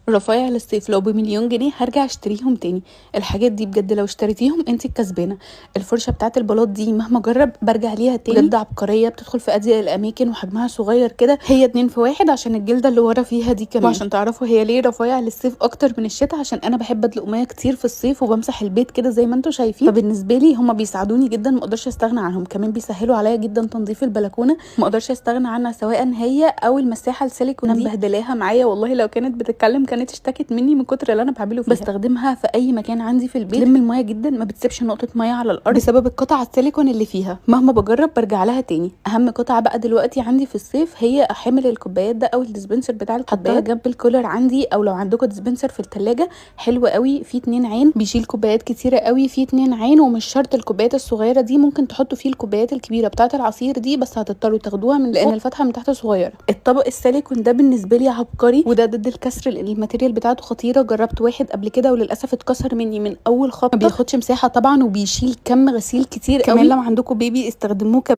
رفايع للصيف لو بمليون جنيه هرجع اشتريهم تاني. الحاجات دي بجد لو اشتريتيهم انت الكسبانه. الفرشه بتاعت البلاط دي مهما اجرب برجع ليها تاني، بجد عبقريه، بتدخل في اضيق الاماكن وحجمها صغير كده، هي 2 في 1 عشان الجلده اللي ورا فيها دي كمان. وعشان تعرفوا هي ليه رفايع للصيف اكتر من الشتاء، عشان انا بحب ادلق ميه كتير في الصيف وبمسح البيت كده زي ما انتم شايفين، فبالنسبه لي هما بيساعدوني جدا، ما اقدرش استغنى عنهم. كمان بيسهلوا عليا جدا تنظيف البلكونه، ما اقدرش استغنى عنها، سواء هي او المساحه السيليكون دي مبهدلاها معايا والله، لو كانت بتتكلم كانت اشتكت مني من كتر اللي انا بعمله فيها. بستخدمها في اي مكان عندي في البيت، تلم الميه جدا، ما بتسيبش نقطه ميه على الارض بسبب القطعه السيليكون اللي فيها. مهما بجرب برجع لها تاني. اهم قطعه بقى دلوقتي عندي في الصيف هي حامل الكوبايات ده او الديسبنسر بتاع الكوبايات، حطها جنب الكولر عندي، او لو عندكم ديسبنسر في الثلاجه حلو قوي، في 2 عين بيشيل كوبايات كتيره قوي، في 2 عين، ومش شرط الكوبايات الصغيره دي، ممكن تحطوا فيه الكوبايات الكبيره بتاعه العصير دي، بس هتضطروا تاخدوها من لان الفتحه من تحت صغيره. الطبق السيليكون ده بالنسبه لي عبقري، وده ضد الكسر، الماتيريال بتاعته خطيره. جربت واحد قبل كده وللاسف اتكسر مني من اول خبطه، ما بياخدش مساحه طبعا، وبيشيل كم غسيل كتير كمان قوي. لو عندكم بيبي استخدموه